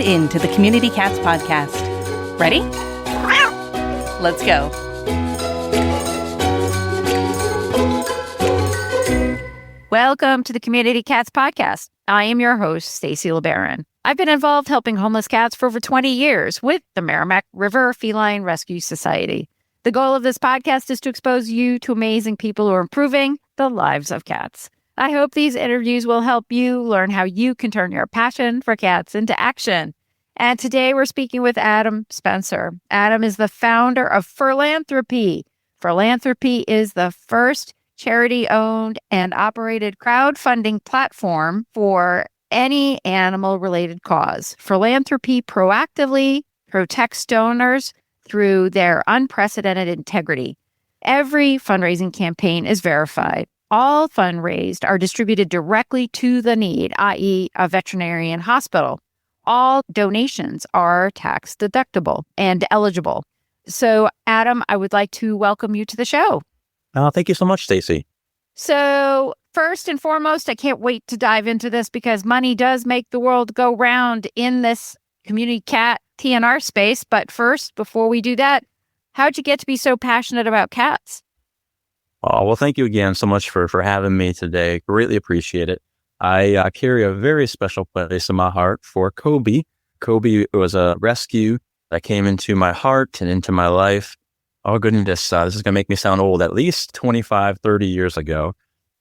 tuned in to the Community Cats podcast. Ready? Let's go. Welcome to the Community Cats podcast. I am your host, Stacy LeBaron. I've been involved helping homeless cats for over 20 years with the Merrimack River Feline Rescue Society. The goal of this podcast is to expose you to amazing people who are improving the lives of cats. I hope these interviews will help you learn how you can turn your passion for cats into action. And today we're speaking with Adam Spencer. Adam is the founder of Furlanthropy. Furlanthropy is the first charity-owned and operated crowdfunding platform for any animal-related cause. Furlanthropy proactively protects donors through their unprecedented integrity. Every fundraising campaign is verified. All funds raised are distributed directly to the need, i.e. a veterinary and hospital. All donations are tax deductible and eligible. So, Adam, I would like to welcome you to the show. Thank you so much, Stacy. So, first and foremost, I can't wait to dive into this because money does make the world go round in this community cat TNR space. But first, before we do that, how'd you get to be so passionate about cats? Oh, well, thank you again so much for having me today. Greatly appreciate it. I carry a very special place in my heart for Kobe. Kobe was a rescue that came into my heart and into my life. Oh, goodness, this is going to make me sound old, at least 25, 30 years ago.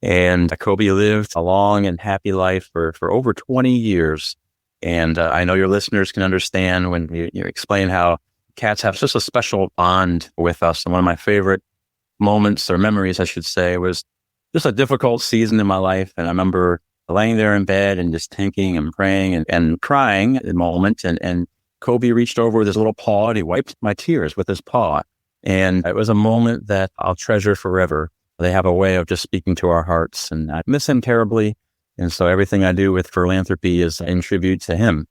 And Kobe lived a long and happy life for over 20 years. And I know your listeners can understand when you explain how cats have such a special bond with us. And one of my favorite moments or memories, I should say, was just a difficult season in my life. And I remember laying there in bed and just thinking and praying and crying at the moment. And Kobe reached over with his little paw and he wiped my tears with his paw. And it was a moment that I'll treasure forever. They have a way of just speaking to our hearts, and I miss him terribly. And so everything I do with Furlanthropy is in tribute to him.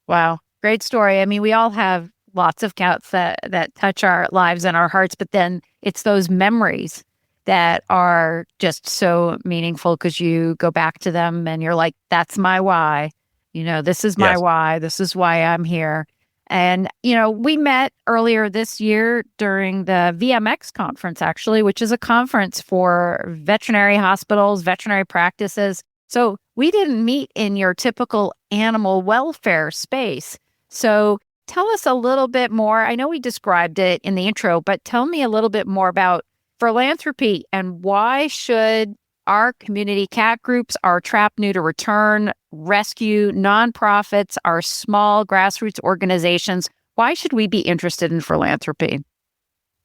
Wow. Great story. I mean, we all have lots of cats that touch our lives and our hearts, but then it's those memories that are just so meaningful because you go back to them and you're like, that's my why. You know, this is my why. This is why I'm here. And, you know, we met earlier this year during the VMX conference, actually, which is a conference for veterinary hospitals, veterinary practices. So we didn't meet in your typical animal welfare space. So tell us a little bit more. I know we described it in the intro, but tell me a little bit more about Furlanthropy and why should our community cat groups, our trap, neuter, return, rescue, nonprofits, our small grassroots organizations, why should we be interested in Furlanthropy?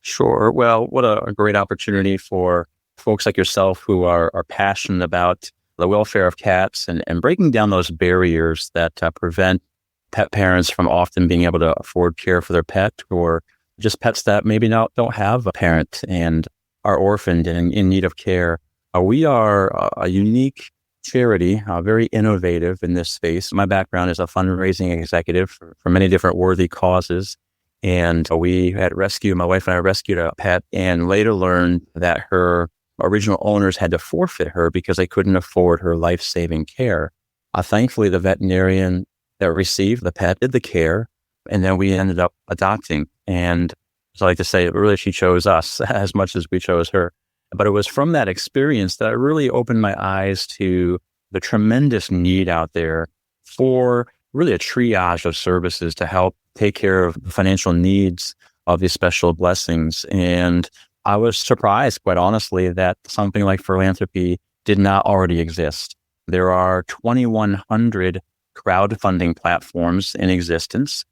Sure. Well, what a great opportunity for folks like yourself who are passionate about the welfare of cats and breaking down those barriers that prevent pet parents from often being able to afford care for their pet, or just pets that maybe don't have a parent and are orphaned and in need of care. We are a unique charity, very innovative in this space. My background is a fundraising executive for many different worthy causes. And we had rescued, my wife and I rescued a pet and later learned that her original owners had to forfeit her because they couldn't afford her life-saving care. Thankfully, the veterinarian that received the pet did the care, and then we ended up adopting. And so I like to say, really, she chose us as much as we chose her. But it was from that experience that I really opened my eyes to the tremendous need out there for really a triage of services to help take care of the financial needs of these special blessings. And I was surprised, quite honestly, that something like Furlanthropy did not already exist. There are 2,100 crowdfunding platforms in existence,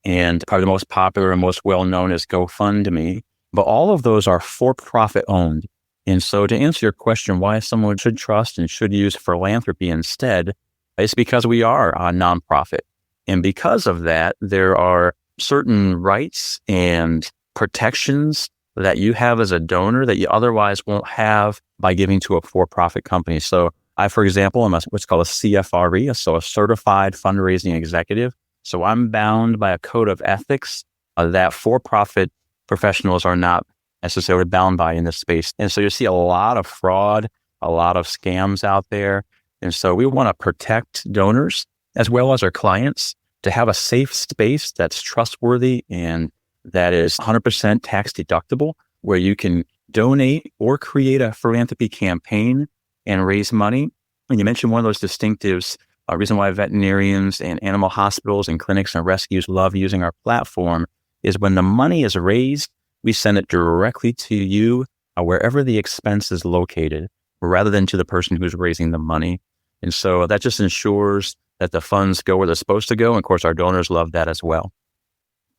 and probably the most popular and most well-known is GoFundMe. But all of those are for-profit owned. And so to answer your question, why someone should trust and should use Furlanthropy instead, it's because we are a nonprofit. And because of that, there are certain rights and protections that you have as a donor that you otherwise won't have by giving to a for-profit company. So I, for example, am what's called a CFRE, so a certified fundraising executive. So I'm bound by a code of ethics that for-profit professionals are not necessarily bound by in this space. And so you see a lot of fraud, a lot of scams out there. And so we want to protect donors as well as our clients to have a safe space that's trustworthy and that is 100% tax deductible, where you can donate or create a philanthropy campaign and raise money. And you mentioned one of those distinctives, a reason why veterinarians and animal hospitals and clinics and rescues love using our platform is when the money is raised, we send it directly to you wherever the expense is located, rather than to the person who's raising the money. And so that just ensures that the funds go where they're supposed to go. And of course, our donors love that as well.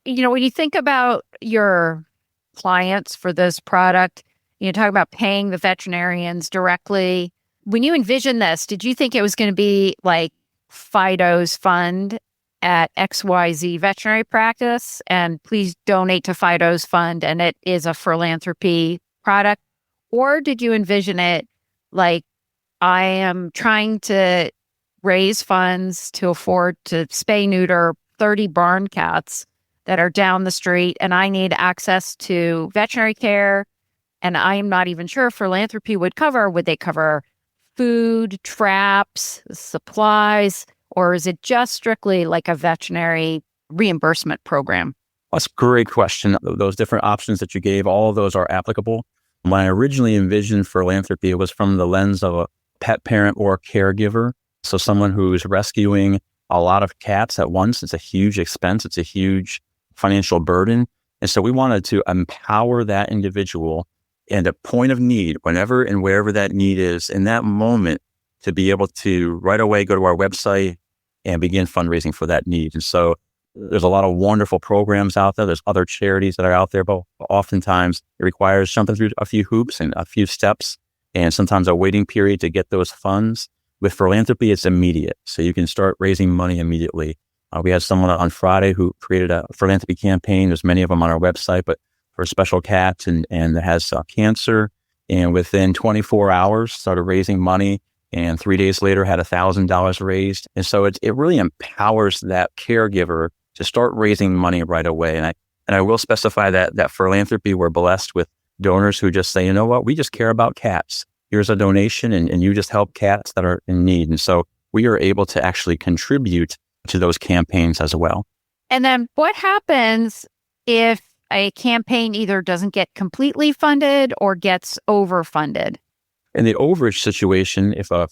When you think about your clients for this product, talk about paying the veterinarians directly. When you envision this, did you think it was going to be like Fido's fund at XYZ veterinary practice and please donate to Fido's fund and it is a Furlanthropy product? Or did you envision it like, I am trying to raise funds to afford to spay neuter 30 barn cats that are down the street and I need access to veterinary care and I am not even sure Furlanthropy would they cover food, traps, supplies, or is it just strictly like a veterinary reimbursement program? That's a great question. Those different options that you gave, all of those are applicable. When I originally envisioned Furlanthropy, it was from the lens of a pet parent or caregiver. So someone who's rescuing a lot of cats at once. It's a huge expense. It's a huge financial burden. And so we wanted to empower that individual and a point of need, whenever and wherever that need is in that moment, to be able to right away go to our website and begin fundraising for that need. And so there's a lot of wonderful programs out there. There's other charities that are out there, but oftentimes it requires jumping through a few hoops and a few steps and sometimes a waiting period to get those funds. With Furlanthropy, it's immediate. So you can start raising money immediately. We had someone on Friday who created a Furlanthropy campaign. There's many of them on our website, but for special cats and that has cancer. And within 24 hours, started raising money. And 3 days later, had $1,000 raised. And so it really empowers that caregiver to start raising money right away. And I will specify that Furlanthropy, we're blessed with donors who just say, you know what, we just care about cats. Here's a donation and you just help cats that are in need. And so we are able to actually contribute to those campaigns as well. And then what happens if a campaign either doesn't get completely funded or gets overfunded? In the overage situation, if a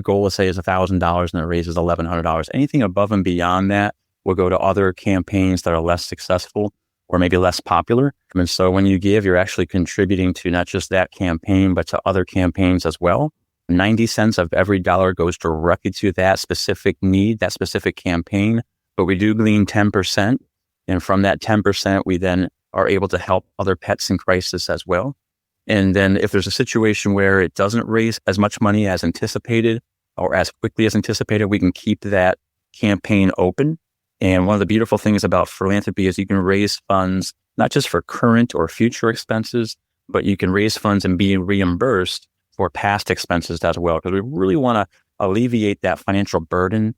goal, let's say, is $1,000 and it raises $1,100, anything above and beyond that will go to other campaigns that are less successful or maybe less popular. And so when you give, you're actually contributing to not just that campaign, but to other campaigns as well. 90 cents of every dollar goes directly to that specific need, that specific campaign. But we do glean 10%. And from that 10%, we then are able to help other pets in crisis as well. And then if there's a situation where it doesn't raise as much money as anticipated or as quickly as anticipated, we can keep that campaign open. And one of the beautiful things about Furlanthropy is you can raise funds, not just for current or future expenses, but you can raise funds and be reimbursed for past expenses as well. Because we really want to alleviate that financial burden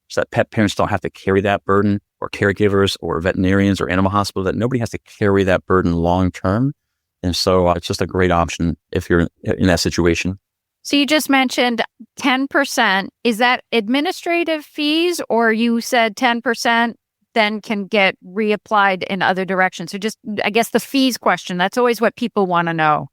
so that pet parents don't have to carry that burden, or caregivers or veterinarians or animal hospitals, that nobody has to carry that burden long term. And so it's just a great option if you're in that situation. So you just mentioned 10%. Is that administrative fees, or you said 10% then can get reapplied in other directions? So just, I guess, the fees question, that's always what people want to know.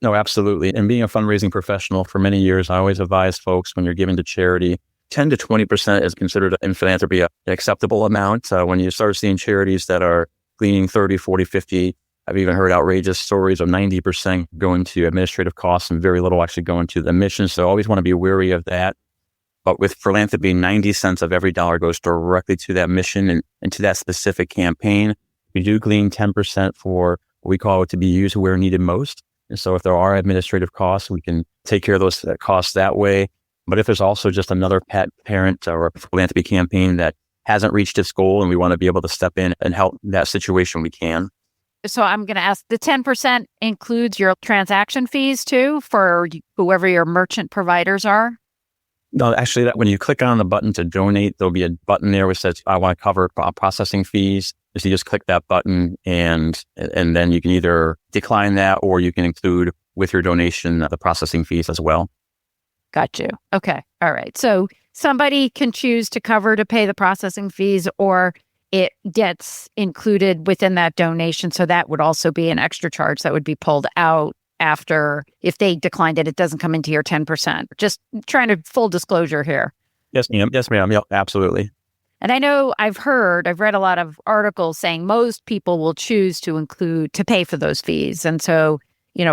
No, absolutely. And being a fundraising professional for many years, I always advise folks when you're giving to charity, 10 to 20% is considered in philanthropy an acceptable amount. When you start seeing charities that are gleaning 30, 40, 50, I've even heard outrageous stories of 90% going to administrative costs and very little actually going to the mission. So I always want to be wary of that. But with Furlanthropy, 90 cents of every dollar goes directly to that mission and to that specific campaign. We do glean 10% for what we call it to be used where needed most. And so if there are administrative costs, we can take care of those costs that way. But if there's also just another pet parent or a philanthropy campaign that hasn't reached its goal and we want to be able to step in and help that situation, we can. So I'm going to ask, the 10% includes your transaction fees too for whoever your merchant providers are? No, actually, when you click on the button to donate, there'll be a button there which says, I want to cover processing fees. So you just click that button and then you can either decline that or you can include with your donation the processing fees as well. Got you. Okay. All right. So somebody can choose to pay the processing fees, or it gets included within that donation. So that would also be an extra charge that would be pulled out after. If they declined it, it doesn't come into your 10%. Just trying to full disclosure here. Yes, ma'am. Yes, ma'am. Yep, absolutely. And I know I've read a lot of articles saying most people will choose to pay for those fees. And so,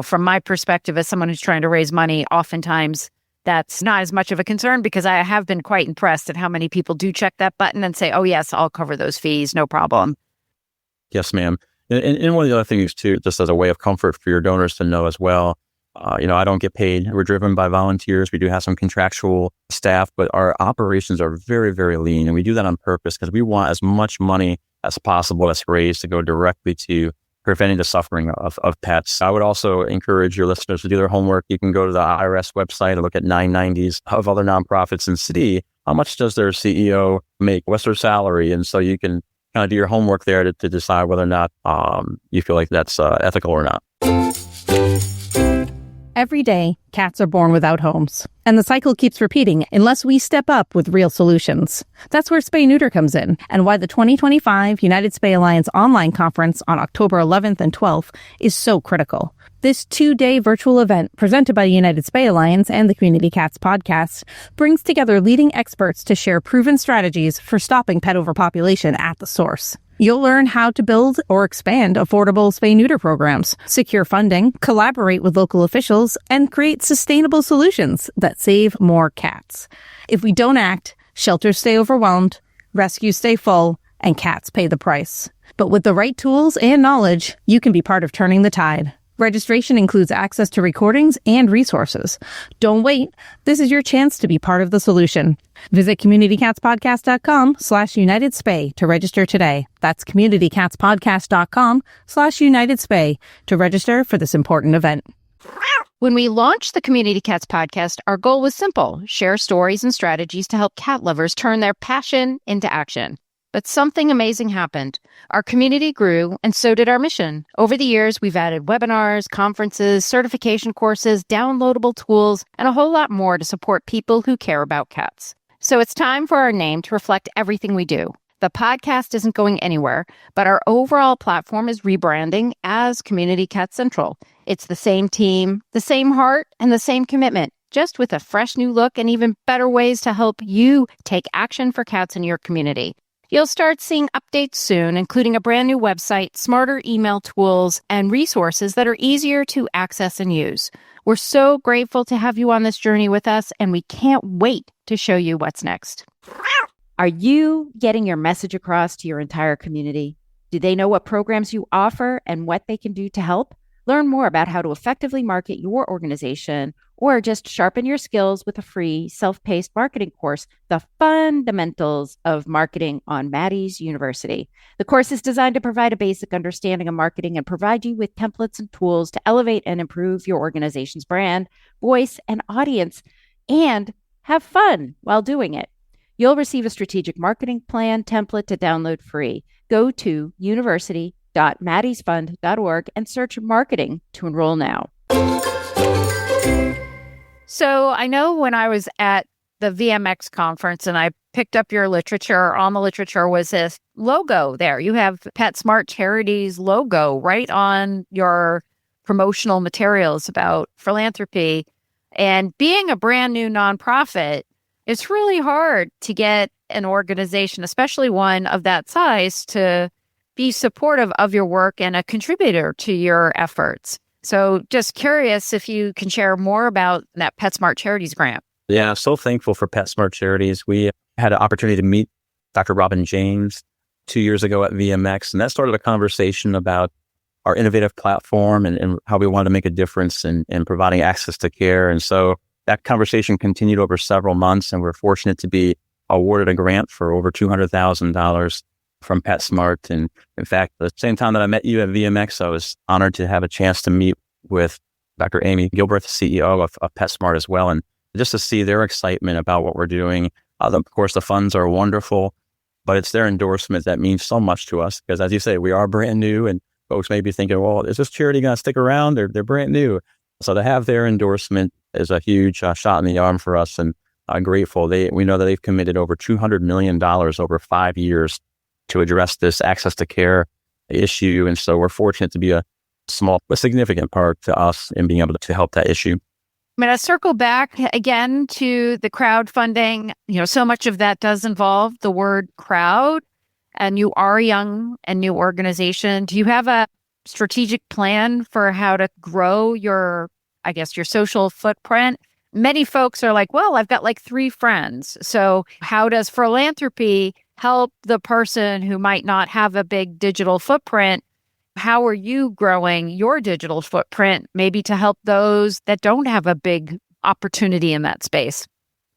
from my perspective as someone who's trying to raise money, oftentimes that's not as much of a concern, because I have been quite impressed at how many people do check that button and say, oh, yes, I'll cover those fees. No problem. Yes, ma'am. And one of the other things, too, just as a way of comfort for your donors to know as well, I don't get paid. We're driven by volunteers. We do have some contractual staff, but our operations are very, very lean. And we do that on purpose because we want as much money as possible that's raised to go directly to preventing the suffering of pets. I would also encourage your listeners to do their homework. You can go to the IRS website and look at 990s of other nonprofits and see how much does their CEO make, what's their salary. And so you can kind of do your homework there to decide whether or not you feel like that's ethical or not. Every day, cats are born without homes, and the cycle keeps repeating unless we step up with real solutions. That's where Spay Neuter comes in, and why the 2025 United Spay Alliance online conference on October 11th and 12th is so critical. This 2-day virtual event presented by the United Spay Alliance and the Community Cats podcast brings together leading experts to share proven strategies for stopping pet overpopulation at the source. You'll learn how to build or expand affordable spay-neuter programs, secure funding, collaborate with local officials, and create sustainable solutions that save more cats. If we don't act, shelters stay overwhelmed, rescues stay full, and cats pay the price. But with the right tools and knowledge, you can be part of turning the tide. Registration includes access to recordings and resources. Don't wait. This is your chance to be part of the solution. Visit communitycatspodcast.com/UnitedSpay to register today. That's communitycatspodcast.com/UnitedSpay to register for this important event. When we launched the Community Cats podcast, our goal was simple: share stories and strategies to help cat lovers turn their passion into action. But something amazing happened. Our community grew, and so did our mission. Over the years, we've added webinars, conferences, certification courses, downloadable tools, and a whole lot more to support people who care about cats. So it's time for our name to reflect everything we do. The podcast isn't going anywhere, but our overall platform is rebranding as Community Cat Central. It's the same team, the same heart, and the same commitment, just with a fresh new look and even better ways to help you take action for cats in your community. You'll start seeing updates soon, including a brand new website, smarter email tools, and resources that are easier to access and use. We're so grateful to have you on this journey with us, and we can't wait to show you what's next. Are you getting your message across to your entire community? Do they know what programs you offer and what they can do to help? Learn more about how to effectively market your organization, or just sharpen your skills with a free self-paced marketing course, The Fundamentals of Marketing on Maddie's University. The course is designed to provide a basic understanding of marketing and provide you with templates and tools to elevate and improve your organization's brand, voice, and audience, and have fun while doing it. You'll receive a strategic marketing plan template to download free. Go to university.maddiesfund.org and search marketing to enroll now. So I know when I was at the VMX conference and I picked up your literature, on the literature was this logo there. You have PetSmart Charities logo right on your promotional materials about philanthropy. And being a brand new nonprofit, it's really hard to get an organization, especially one of that size, to be supportive of your work and a contributor to your efforts. So just curious if you can share more about that PetSmart Charities grant. Yeah, so thankful for PetSmart Charities. We had an opportunity to meet Dr. Robin James 2 years ago at VMX, and that started a conversation about our innovative platform and how we wanted to make a difference in providing access to care. And so that conversation continued over several months, and we're fortunate to be awarded a grant for over $200,000 from PetSmart. And in fact, the same time that I met you at VMX, I was honored to have a chance to meet with Dr. Amy Gilbert, the CEO of PetSmart as well, and just to see their excitement about what we're doing. Of course, the funds are wonderful, but it's their endorsement that means so much to us because, as you say, we are brand new, and folks may be thinking, well, is this charity going to stick around? They're brand new. So to have their endorsement is a huge shot in the arm for us. And grateful. We know that they've committed over $200 million over 5 years to address this access to care issue. And so we're fortunate to be a small but significant part to us in being able to help that issue. I'm going to circle back again to the crowdfunding. So much of that does involve the word crowd, and you are a young and new organization. Do you have a strategic plan for how to grow your social footprint? Many folks are like, well, I've got like 3 friends. So how does Furlanthropy help the person who might not have a big digital footprint? How are you growing your digital footprint, maybe to help those that don't have a big opportunity in that space?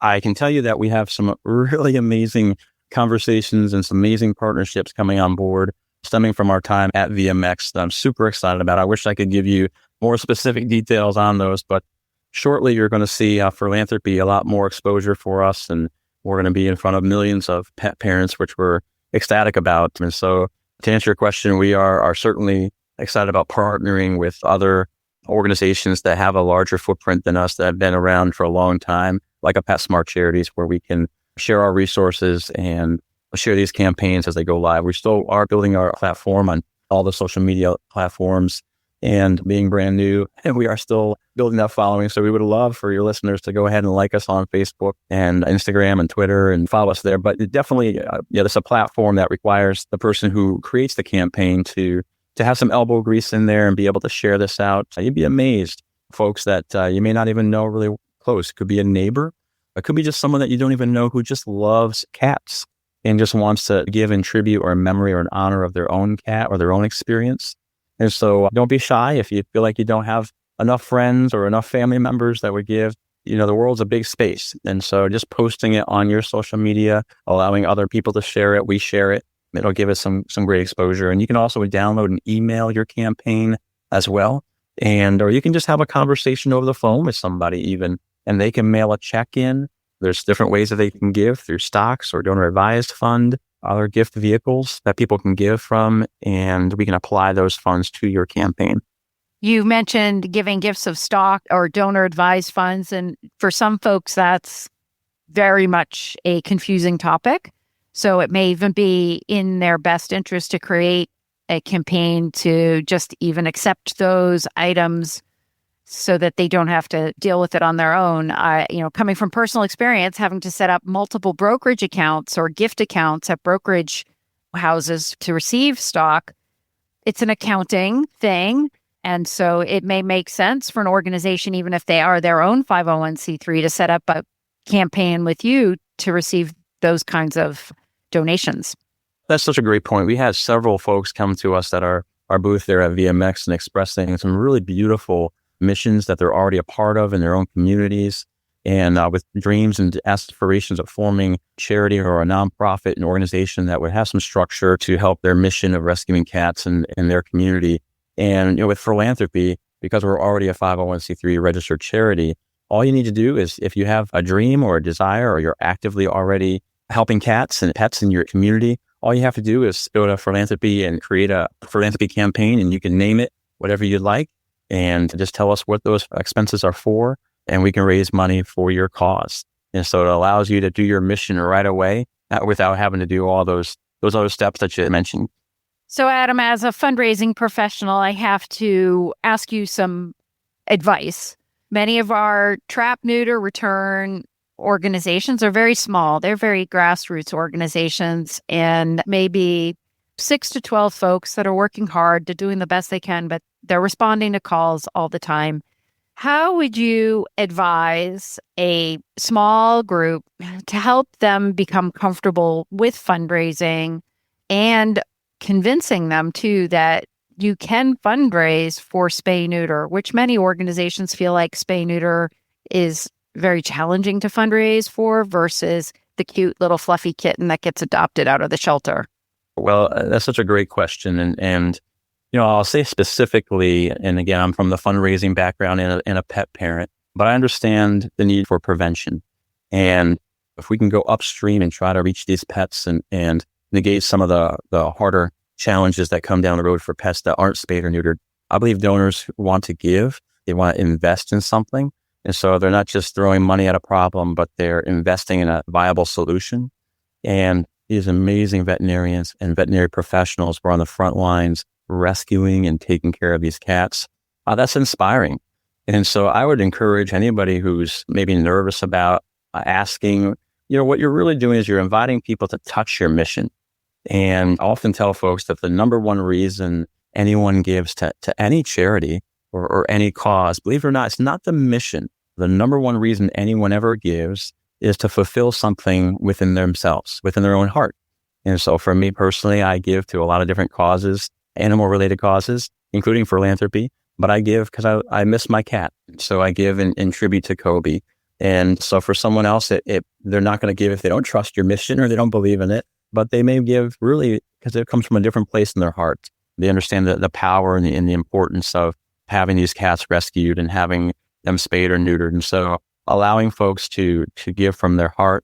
I can tell you that we have some really amazing conversations and some amazing partnerships coming on board, stemming from our time at VMX that I'm super excited about. I wish I could give you more specific details on those, but shortly you're going to see Furlanthropy a lot more exposure for us, and we're going to be in front of millions of pet parents, which we're ecstatic about. And so to answer your question, we are certainly excited about partnering with other organizations that have a larger footprint than us, that have been around for a long time, like a PetSmart Charities, where we can share our resources and share these campaigns as they go live. We still are building our platform on all the social media platforms and being brand new, and we are still building that following. So we would love for your listeners to go ahead and like us on Facebook and Instagram and Twitter and follow us there. But it definitely, it's a platform that requires the person who creates the campaign to have some elbow grease in there and be able to share this out. You'd be amazed, folks, that you may not even know really close. It could be a neighbor. It could be just someone that you don't even know who just loves cats and just wants to give in tribute or a memory or an honor of their own cat or their own experience. And so don't be shy if you feel like you don't have enough friends or enough family members that would give. The world's a big space. And so just posting it on your social media, allowing other people to share it, we share it. It'll give us some great exposure. And you can also download and email your campaign as well. Or you can just have a conversation over the phone with somebody even, and they can mail a check in. There's different ways that they can give through stocks or donor advised fund, other gift vehicles that people can give from, and we can apply those funds to your campaign. You mentioned giving gifts of stock or donor advised funds, and for some folks, that's very much a confusing topic. So it may even be in their best interest to create a campaign to just even accept those items so that they don't have to deal with it on their own. Coming from personal experience, having to set up multiple brokerage accounts or gift accounts at brokerage houses to receive stock, it's an accounting thing. And so it may make sense for an organization, even if they are their own 501c3, to set up a campaign with you to receive those kinds of donations. That's such a great point. We had several folks come to us at our booth there at VMX and expressing some really beautiful missions that they're already a part of in their own communities, and with dreams and aspirations of forming charity or a nonprofit, an organization that would have some structure to help their mission of rescuing cats in their community. And with Furlanthropy, because we're already a 501c3 registered charity, all you need to do is, if you have a dream or a desire, or you're actively already helping cats and pets in your community, all you have to do is go to Furlanthropy and create a philanthropy campaign, and you can name it whatever you'd like, and just tell us what those expenses are for, and we can raise money for your cause. And so it allows you to do your mission right away without having to do all those other steps that you mentioned. So Adam, as a fundraising professional, I have to ask you some advice. Many of our trap, neuter, return organizations are very small. They're very grassroots organizations, and maybe 6 to 12 folks that are working hard, to doing the best they can, but they're responding to calls all the time. How would you advise a small group to help them become comfortable with fundraising and convincing them too that you can fundraise for spay neuter, which many organizations feel like spay neuter is very challenging to fundraise for versus the cute little fluffy kitten that gets adopted out of the shelter? Well, that's such a great question. And I'll say specifically, and again, I'm from the fundraising background and a pet parent, but I understand the need for prevention. And if we can go upstream and try to reach these pets and negate some of the harder challenges that come down the road for pets that aren't spayed or neutered, I believe donors want to give, they want to invest in something. And so they're not just throwing money at a problem, but they're investing in a viable solution. And these amazing veterinarians and veterinary professionals were on the front lines rescuing and taking care of these cats. That's inspiring. And so I would encourage anybody who's maybe nervous about asking, what you're really doing is you're inviting people to touch your mission. And I often tell folks that the number one reason anyone gives to any charity or any cause, believe it or not, it's not the mission. The number one reason anyone ever gives is to fulfill something within themselves, within their own heart. And so for me personally, I give to a lot of different causes, animal-related causes, including Furlanthropy, but I give because I miss my cat. So I give in tribute to Kobe. And so for someone else, they're not going to give if they don't trust your mission or they don't believe in it, but they may give really because it comes from a different place in their heart. They understand the power and the importance of having these cats rescued and having them spayed or neutered. And so allowing folks to give from their heart,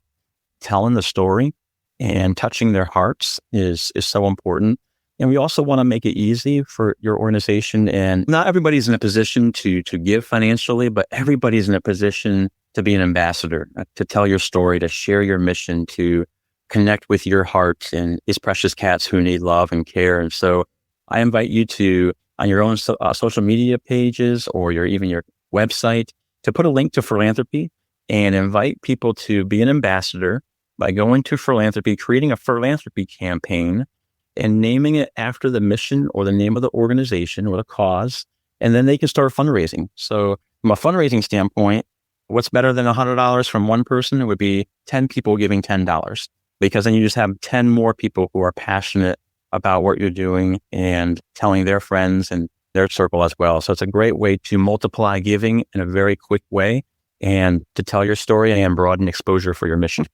telling the story and touching their hearts is so important. And we also want to make it easy for your organization. And not everybody's in a position to give financially, but everybody's in a position to be an ambassador, to tell your story, to share your mission, to connect with your heart and these precious cats who need love and care. And so I invite you to, on your own social media pages or even your website, to put a link to Furlanthropy and invite people to be an ambassador by going to Furlanthropy, creating a Furlanthropy campaign and naming it after the mission or the name of the organization or the cause. And then they can start fundraising. So from a fundraising standpoint, what's better than $100 from one person? It would be 10 people giving $10, because then you just have 10 more people who are passionate about what you're doing and telling their friends and their circle as well. So it's a great way to multiply giving in a very quick way and to tell your story and broaden exposure for your mission.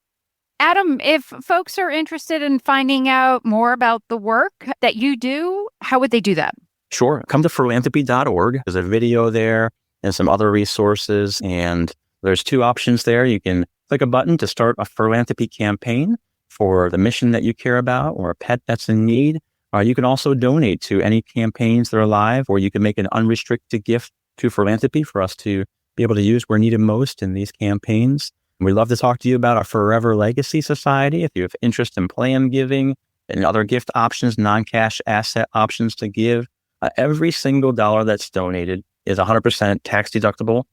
Adam, if folks are interested in finding out more about the work that you do, how would they do that? Sure. Come to Furlanthropy.org. There's a video there and some other resources. And there's two options there. You can click a button to start a Furlanthropy campaign for the mission that you care about or a pet that's in need. You can also donate to any campaigns that are live, or you can make an unrestricted gift to Furlanthropy for us to be able to use where needed most in these campaigns. We'd love to talk to you about our Forever Legacy Society. If you have interest in plan giving and other gift options, non-cash asset options to give, every single dollar that's donated is 100% tax deductible.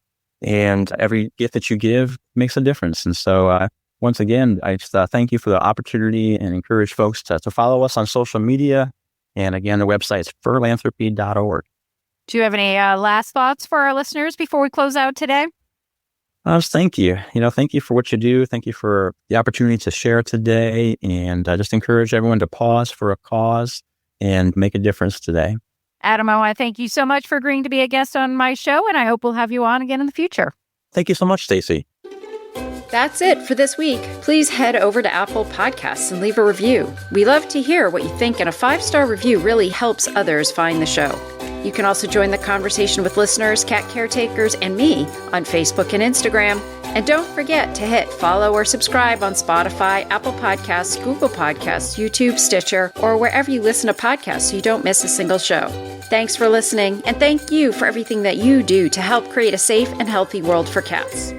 And every gift that you give makes a difference. And so once again, I just thank you for the opportunity and encourage folks to follow us on social media. And again, the website is Furlanthropy.org. Do you have any last thoughts for our listeners before we close out today? Thank you. Thank you for what you do. Thank you for the opportunity to share today. And I just encourage everyone to pause for a cause and make a difference today. Adam, I thank you so much for agreeing to be a guest on my show, and I hope we'll have you on again in the future. Thank you so much, Stacy. That's it for this week. Please head over to Apple Podcasts and leave a review. We love to hear what you think, and a 5-star review really helps others find the show. You can also join the conversation with listeners, cat caretakers, and me on Facebook and Instagram. And don't forget to hit follow or subscribe on Spotify, Apple Podcasts, Google Podcasts, YouTube, Stitcher, or wherever you listen to podcasts so you don't miss a single show. Thanks for listening, and thank you for everything that you do to help create a safe and healthy world for cats.